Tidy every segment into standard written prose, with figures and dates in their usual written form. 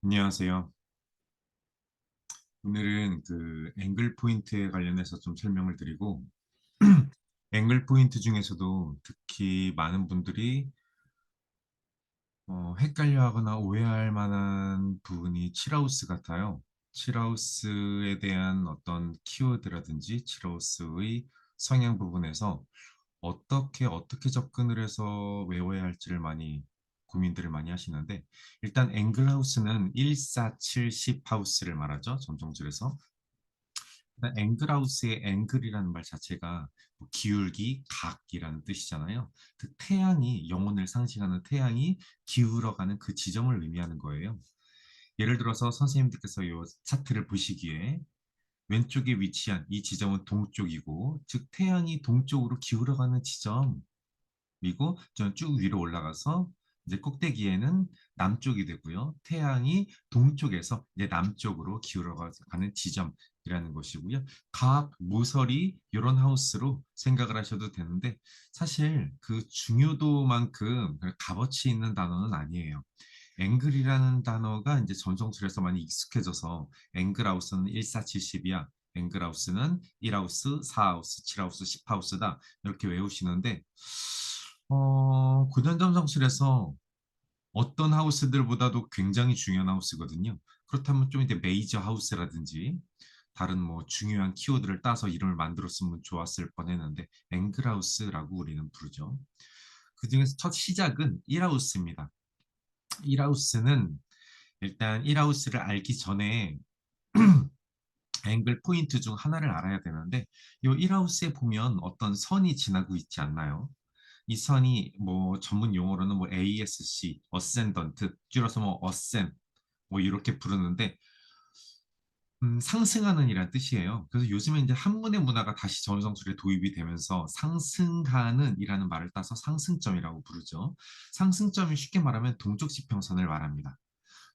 안녕하세요. 오늘은 그 앵글 포인트에 관련해서 좀 설명을 드리고, 앵글 포인트 중에서도 특히 많은 분들이 헷갈려하거나 오해할 만한 부분이 칠하우스 같아요. 칠하우스에 대한 어떤 키워드라든지 칠하우스의 성향 부분에서 어떻게 접근을 해서 외워야 할지를 많이 고민들을 많이 하시는데, 일단 앵글하우스는 1470 하우스를 말하죠. 점성술에서. 일단 앵글하우스의 앵글이라는 말 자체가 뭐 기울기, 각이라는 뜻이잖아요. 그 태양이, 영혼을 상징하는 태양이 기울어가는 그 지점을 의미하는 거예요. 예를 들어서 선생님들께서 이 차트를 보시기에 왼쪽에 위치한 이 지점은 동쪽이고, 즉 태양이 동쪽으로 기울어가는 지점, 그리고 저는 쭉 위로 올라가서 이제 꼭대기에는 남쪽이 되고요. 태양이 동쪽에서 이제 남쪽으로 기울어가는 지점이라는 것이고요. 각 모서리 이런 하우스로 생각을 하셔도 되는데 사실 그 중요도만큼 값어치 있는 단어는 아니에요. 앵글이라는 단어가 이제 전성술에서 많이 익숙해져서 앵글하우스는 1470이야. 앵글하우스는 1하우스, 4하우스, 7하우스, 10하우스다. 이렇게 외우시는데 고전 점성술에서 어떤 하우스들보다도 굉장히 중요한 하우스거든요. 그렇다면 좀 이제 메이저 하우스라든지 다른 뭐 중요한 키워드를 따서 이름을 만들었으면 좋았을 뻔했는데 앵글하우스라고 우리는 부르죠. 그중에서 첫 시작은 1하우스입니다. 1하우스는 일단 1하우스를 알기 전에 앵글 포인트 중 하나를 알아야 되는데 이 1하우스에 보면 어떤 선이 지나고 있지 않나요? 이 선이 뭐 전문 용어로는 뭐 ASC, 어센던트, 줄여서 뭐 어센 뭐 이렇게 부르는데 상승하는 이란 뜻이에요. 그래서 요즘에 이제 한문의 문화가 다시 전성술에 도입이 되면서 상승하는 이라는 말을 따서 상승점이라고 부르죠. 상승점이 쉽게 말하면 동쪽 지평선을 말합니다.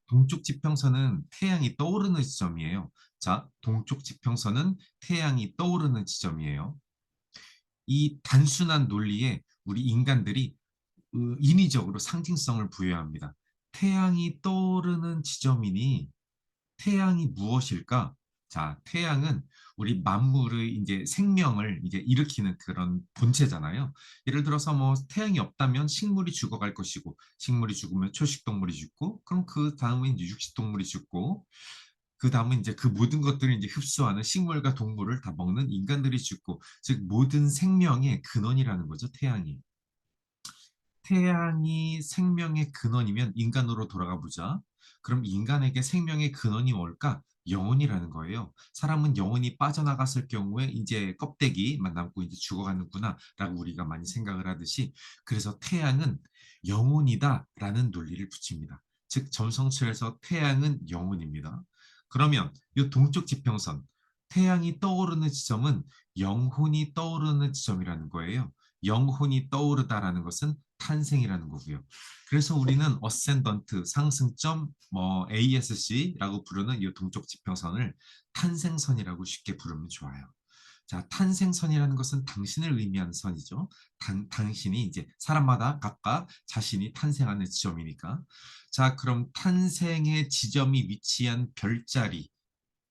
동쪽 지평선은 태양이 떠오르는 지점이에요. 자, 동쪽 지평선은 태양이 떠오르는 지점이에요. 이 단순한 논리에 우리 인간들이 인위적으로 상징성을 부여합니다. 태양이 떠오르는 지점이니 태양이 무엇일까? 자, 태양은 우리 만물의 이제 생명을 이제 일으키는 그런 본체잖아요. 예를 들어서 뭐 태양이 없다면 식물이 죽어갈 것이고, 식물이 죽으면 초식동물이 죽고, 그럼 그 다음에 이제 육식동물이 죽고, 그 다음은 이제 그 모든 것들을 이제 흡수하는 식물과 동물을 다 먹는 인간들이 죽고, 즉 모든 생명의 근원이라는 거죠, 태양이. 태양이 생명의 근원이면 인간으로 돌아가 보자. 그럼 인간에게 생명의 근원이 뭘까? 영혼이라는 거예요. 사람은 영혼이 빠져나갔을 경우에 이제 껍데기만 남고 이제 죽어가는구나라고 우리가 많이 생각을 하듯이 그래서 태양은 영혼이다라는 논리를 붙입니다. 즉 점성술에서 태양은 영혼입니다. 그러면 이 동쪽 지평선 태양이 떠오르는 지점은 영혼이 떠오르는 지점이라는 거예요. 영혼이 떠오르다라는 것은 탄생이라는 거고요. 그래서 우리는 어센던트 상승점 뭐 ASC라고 부르는 이 동쪽 지평선을 탄생선이라고 쉽게 부르면 좋아요. 자, 탄생선이라는 것은 당신을 의미하는 선이죠. 당신이 이제 사람마다 각각 자신이 탄생하는 지점이니까. 자, 그럼 탄생의 지점이 위치한 별자리,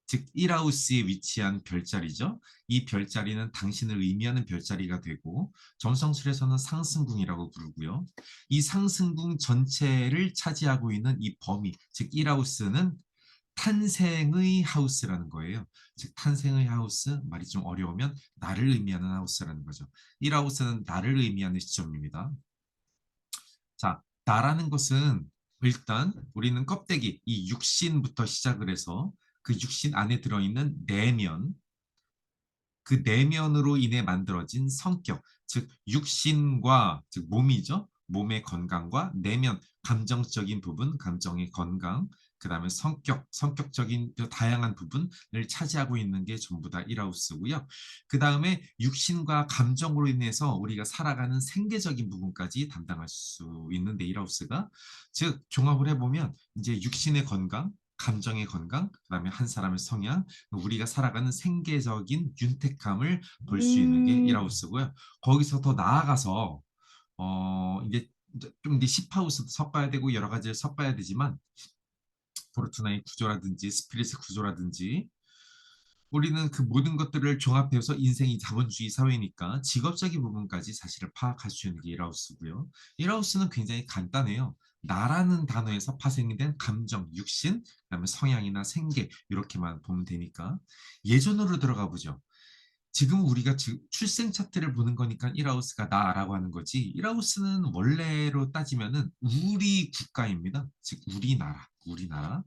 즉 1하우스에 위치한 별자리죠. 이 별자리는 당신을 의미하는 별자리가 되고 점성술에서는 상승궁이라고 부르고요. 이 상승궁 전체를 차지하고 있는 이 범위, 즉 1하우스는 탄생의 하우스라는 거예요. 즉 탄생의 하우스, 말이 좀 어려우면 나를 의미하는 하우스라는 거죠. 1하우스는 나를 의미하는 시점입니다. 자, 나라는 것은 일단 우리는 껍데기, 이 육신부터 시작을 해서 그 육신 안에 들어있는 내면, 그 내면으로 인해 만들어진 성격, 즉 육신과 즉 몸이죠. 몸의 건강과 내면, 감정적인 부분, 감정의 건강, 그다음에 성격, 성격적인 다양한 부분을 차지하고 있는 게 전부 다 1하우스고요. 그다음에 육신과 감정으로 인해서 우리가 살아가는 생계적인 부분까지 담당할 수 있는데 1하우스가 즉 종합을 해보면 이제 육신의 건강, 감정의 건강, 그다음에 한 사람의 성향, 우리가 살아가는 생계적인 윤택함을 볼 수 있는 게 1하우스고요. 거기서 더 나아가서 이제 좀 이제 10하우스도 섞어야 되고 여러 가지를 섞어야 되지만 포르투나의 구조라든지 스피릿의 구조라든지 우리는 그 모든 것들을 종합해서 인생이 자본주의 사회니까 직업적인 부분까지 사실을 파악할 수 있는 게 일하우스고요. 일하우스는 굉장히 간단해요. 나라는 단어에서 파생이 된 감정, 육신, 그다음에 성향이나 생계 이렇게만 보면 되니까 예전으로 들어가 보죠. 지금 우리가 출생 차트를 보는 거니까 일하우스가 나라고 하는 거지. 일하우스는 원래로 따지면은 우리 국가입니다. 즉 우리나라, 우리나라.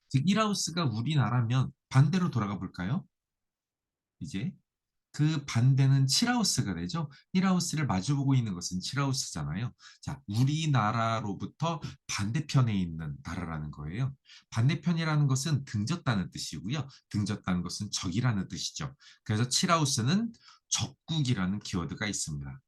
즉 일하우스가 우리나라면 반대로 돌아가 볼까요? 이제 그 반대는 칠하우스가 되죠. 힐하우스를 마주보고 있는 것은 칠하우스잖아요. 자, 우리나라로부터 반대편에 있는 나라라는 거예요. 반대편이라는 것은 등졌다는 뜻이고요. 등졌다는 것은 적이라는 뜻이죠. 그래서 칠하우스는 적국이라는 키워드가 있습니다.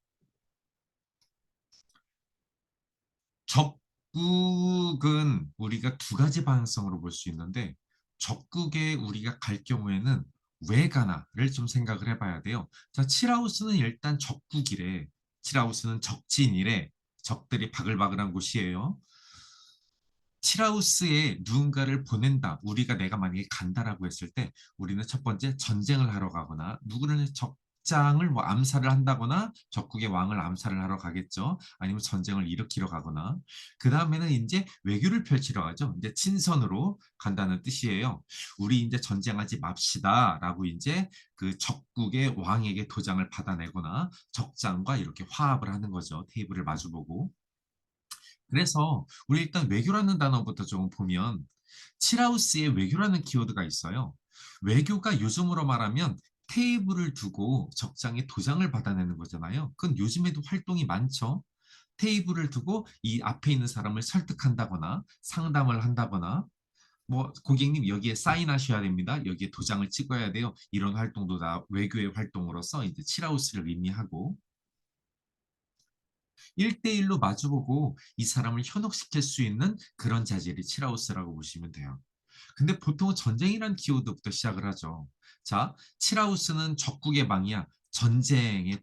적국은 우리가 두 가지 방향성으로 볼 수 있는데 적국에 우리가 갈 경우에는 왜 가나를 좀 생각을 해봐야 돼요. 자, 칠하우스는 일단 적국이래. 칠하우스는 적진이래. 적들이 바글바글한 곳이에요. 칠하우스에 누군가를 보낸다. 우리가 내가 만약에 간다라고 했을 때 우리는 첫 번째 전쟁을 하러 가거나 누구를 적장을 뭐 암살을 한다거나 적국의 왕을 암살을 하러 가겠죠. 아니면 전쟁을 일으키러 가거나 그 다음에는 이제 외교를 펼치러 가죠. 이제 친선으로 간다는 뜻이에요. 우리 이제 전쟁하지 맙시다라고 이제 그 적국의 왕에게 도장을 받아내거나 적장과 이렇게 화합을 하는 거죠. 테이블을 마주보고. 그래서 우리 일단 외교라는 단어부터 좀 보면 칠하우스에 외교라는 키워드가 있어요. 외교가 요즘으로 말하면 테이블을 두고 적장에 도장을 받아내는 거잖아요. 그건 요즘에도 활동이 많죠. 테이블을 두고 이 앞에 있는 사람을 설득한다거나 상담을 한다거나 뭐 고객님 여기에 사인하셔야 됩니다. 여기에 도장을 찍어야 돼요. 이런 활동도 다 외교의 활동으로서 이제 칠하우스를 의미하고 1대1로 마주보고 이 사람을 현혹시킬 수 있는 그런 자질이 칠하우스라고 보시면 돼요. 근데 보통 전쟁이란 키워드부터 시작을 하죠. 자, 칠하우스는 적국의 방이야. 전쟁의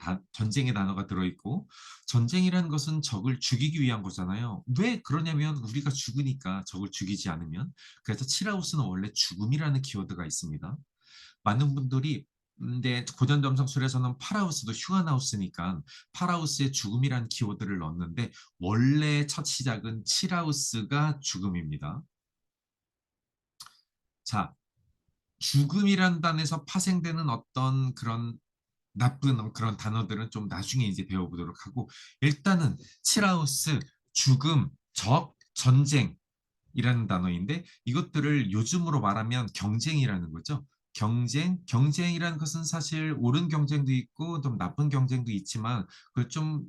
단어가 들어있고 전쟁이라는 것은 적을 죽이기 위한 거잖아요. 왜 그러냐면 우리가 죽으니까 적을 죽이지 않으면 그래서 칠하우스는 원래 죽음이라는 키워드가 있습니다. 많은 분들이 근데 고전 점성술에서는 파라우스도 흉한하우스니까 파라우스의 죽음이란 키워드를 넣었는데 원래 첫 시작은 칠하우스가 죽음입니다. 자, 죽음이란 단에서 파생되는 어떤 그런 나쁜 그런 단어들은 좀 나중에 이제 배워보도록 하고 일단은 칠하우스, 죽음, 적, 전쟁 이라는 단어인데 이것들을 요즘으로 말하면 경쟁이라는 거죠. 경쟁이라는 것은 사실 옳은 경쟁도 있고 좀 나쁜 경쟁도 있지만 그걸 좀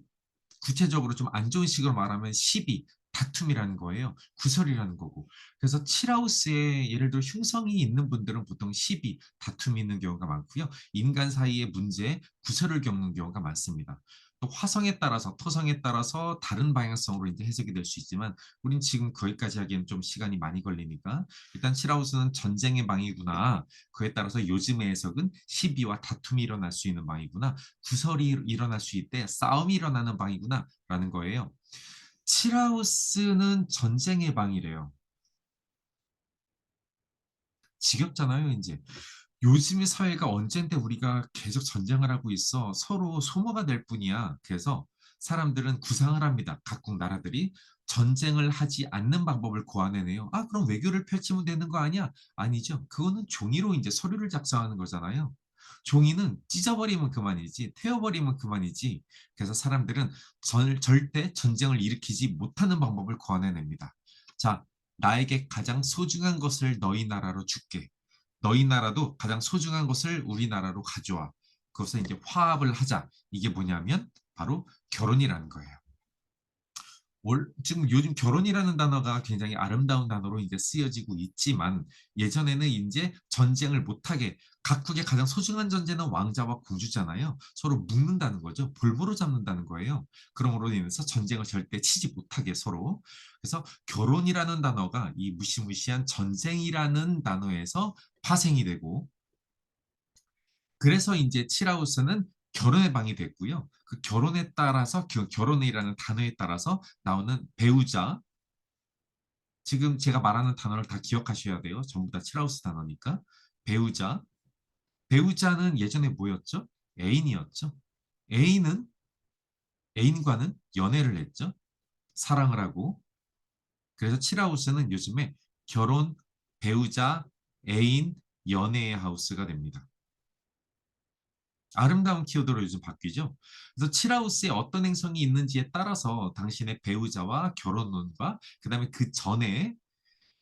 구체적으로 좀 안 좋은 식으로 말하면 시비, 다툼이라는 거예요. 구설이라는 거고. 그래서 칠하우스에 예를 들어 흉성이 있는 분들은 보통 시비, 다툼이 있는 경우가 많고요. 인간 사이의 문제, 구설을 겪는 경우가 많습니다. 또 화성에 따라서 토성에 따라서 다른 방향성으로 이제 해석이 될 수 있지만 우린 지금 거기까지 하기엔 좀 시간이 많이 걸리니까 일단 칠하우스는 전쟁의 방이구나. 그에 따라서 요즘의 해석은 시비와 다툼이 일어날 수 있는 방이구나. 구설이 일어날 수 있대. 싸움이 일어나는 방이구나. 라는 거예요. 칠하우스는 전쟁의 방이래요. 지겹잖아요, 이제. 요즘의 사회가 언젠데 우리가 계속 전쟁을 하고 있어. 서로 소모가 될 뿐이야. 그래서 사람들은 구상을 합니다. 각국 나라들이 전쟁을 하지 않는 방법을 고안해내요. 아, 그럼 외교를 펼치면 되는 거 아니야? 아니죠. 그거는 종이로 이제 서류를 작성하는 거잖아요. 종이는 찢어버리면 그만이지, 태워버리면 그만이지. 그래서 사람들은 절대 전쟁을 일으키지 못하는 방법을 고안해냅니다. 자, 나에게 가장 소중한 것을 너희 나라로 줄게. 너희 나라도 가장 소중한 것을 우리나라로 가져와. 그것을 이제 화합을 하자. 이게 뭐냐면 바로 결혼이라는 거예요. 지금 요즘 결혼이라는 단어가 굉장히 아름다운 단어로 이제 쓰여지고 있지만 예전에는 이제 전쟁을 못하게 각국의 가장 소중한 존재는 왕자와 공주잖아요. 서로 묶는다는 거죠. 볼모로 잡는다는 거예요. 그러므로 인해서 전쟁을 절대 치지 못하게 서로. 그래서 결혼이라는 단어가 이 무시무시한 전쟁이라는 단어에서 파생이 되고 그래서 이제 칠하우스는 결혼의 방이 됐고요. 그 결혼에 따라서 결혼이라는 단어에 따라서 나오는 배우자 지금 제가 말하는 단어를 다 기억하셔야 돼요. 전부 다 칠하우스 단어니까. 배우자. 배우자는 예전에 뭐였죠? 애인이었죠. 애인은 애인과는 연애를 했죠. 사랑을 하고. 그래서 칠하우스는 요즘에 결혼, 배우자, 애인, 연애의 하우스가 됩니다. 아름다운 키워드로 요즘 바뀌죠. 그래서 칠하우스에 어떤 행성이 있는지에 따라서 당신의 배우자와 결혼운과 그다음에 그 전에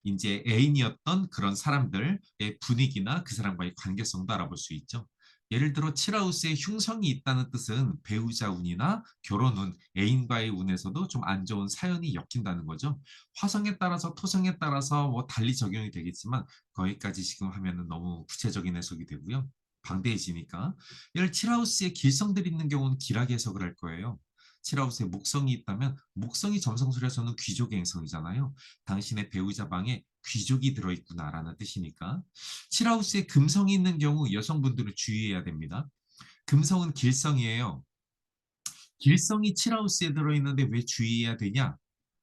이제 애인이었던 그런 사람들의 분위기나 그 사람과의 관계성도 알아볼 수 있죠. 예를 들어 칠하우스에 흉성이 있다는 뜻은 배우자 운이나 결혼 운, 애인과의 운에서도 좀 안 좋은 사연이 엮인다는 거죠. 화성에 따라서 토성에 따라서 뭐 달리 적용이 되겠지만 거기까지 지금 하면은 너무 구체적인 해석이 되고요. 방대해지니까. 예를 칠하우스에 길성들이 있는 경우는 길하게 해석을 할 거예요. 칠하우스에 목성이 있다면 목성이 점성술에서는 귀족의 행성이잖아요. 당신의 배우자 방에 귀족이 들어있구나라는 뜻이니까. 칠하우스에 금성이 있는 경우 여성분들은 주의해야 됩니다. 금성은 길성이에요. 길성이 칠하우스에 들어있는데 왜 주의해야 되냐?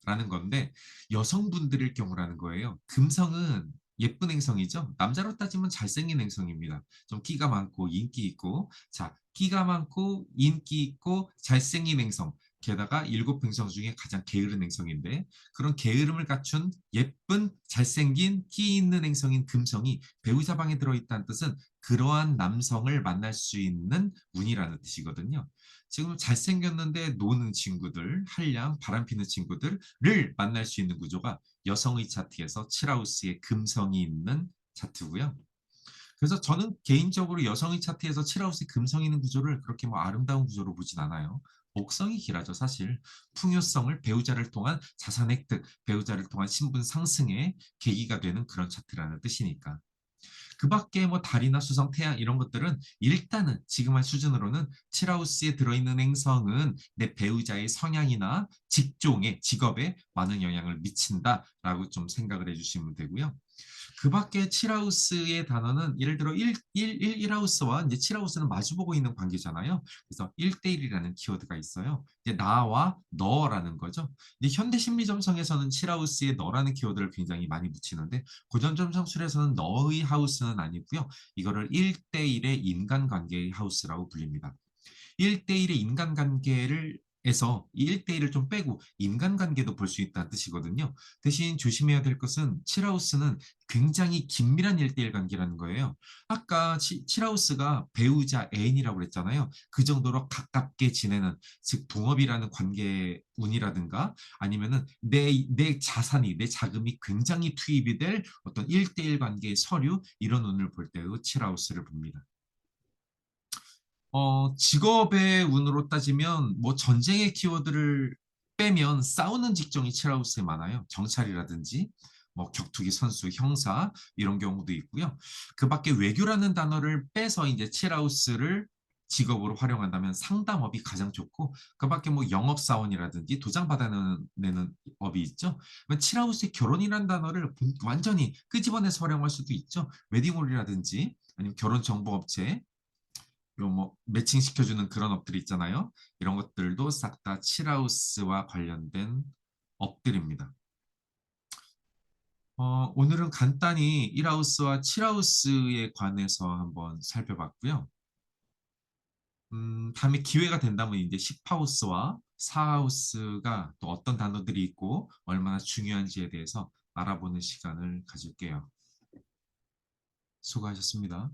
라는 건데 여성분들일 경우라는 거예요. 금성은 예쁜 행성이죠. 남자로 따지면 잘생긴 행성입니다. 좀 끼가 많고 인기 있고 자 끼가 많고 인기 있고 잘생긴 행성 게다가 일곱 행성 중에 가장 게으른 행성인데 그런 게으름을 갖춘 예쁜 잘생긴 끼 있는 행성인 금성이 배우자 방에 들어있다는 뜻은 그러한 남성을 만날 수 있는 운이라는 뜻이거든요. 지금 잘생겼는데 노는 친구들, 한량, 바람피는 친구들을 만날 수 있는 구조가 여성의 차트에서 칠하우스의 금성이 있는 차트고요. 그래서 저는 개인적으로 여성의 차트에서 칠하우스의 금성이 있는 구조를 그렇게 뭐 아름다운 구조로 보진 않아요. 목성이 길하죠, 사실. 풍요성을 배우자를 통한 자산 획득, 배우자를 통한 신분 상승의 계기가 되는 그런 차트라는 뜻이니까. 그 밖에 뭐 달이나 수성, 태양 이런 것들은 일단은 지금 한 수준으로는 칠하우스에 들어있는 행성은 내 배우자의 성향이나 직종에, 직업에 많은 영향을 미친다라고 좀 생각을 해주시면 되고요. 그 밖에 칠하우스의 단어는 예를 들어 1하우스와 이제 칠하우스는 마주보고 있는 관계잖아요. 그래서 1대1이라는 키워드가 있어요. 이제 나와 너라는 거죠. 이제 현대 심리점성에서는 칠하우스에 너라는 키워드를 굉장히 많이 붙이는데 고전 점성술에서는 너의 하우스는 아니고요. 이거를 1대1의 인간관계의 하우스라고 불립니다. 1대1의 인간관계를 에서 이 1대1을 좀 빼고 인간관계도 볼 수 있다는 뜻이거든요. 대신 조심해야 될 것은 칠하우스는 굉장히 긴밀한 1대1 관계라는 거예요. 아까 칠하우스가 배우자 애인이라고 그랬잖아요. 그 정도로 가깝게 지내는 즉 동업이라는 관계 운이라든가 아니면은 내 자산이 내 자금이 굉장히 투입이 될 어떤 1대1 관계의 서류 이런 운을 볼 때도 칠하우스를 봅니다. 직업의 운으로 따지면 뭐 전쟁의 키워드를 빼면 싸우는 직종이 칠하우스에 많아요. 경찰이라든지 뭐 격투기 선수, 형사 이런 경우도 있고요. 그 밖에 외교라는 단어를 빼서 이제 칠하우스를 직업으로 활용한다면 상담업이 가장 좋고 그 밖에 뭐 영업사원이라든지 도장 받아내는 업이 있죠. 칠하우스의 결혼이라는 단어를 완전히 끄집어내서 활용할 수도 있죠. 웨딩홀이라든지 아니면 결혼정보업체 요뭐 매칭 시켜주는 그런 업들이 있잖아요. 이런 것들도 싹 다 칠하우스와 관련된 업들입니다. 오늘은 간단히 1하우스와 7하우스에 관해서 한번 살펴봤고요. 다음에 기회가 된다면 이제 10하우스와 4하우스가 또 어떤 단어들이 있고 얼마나 중요한지에 대해서 알아보는 시간을 가질게요. 수고하셨습니다.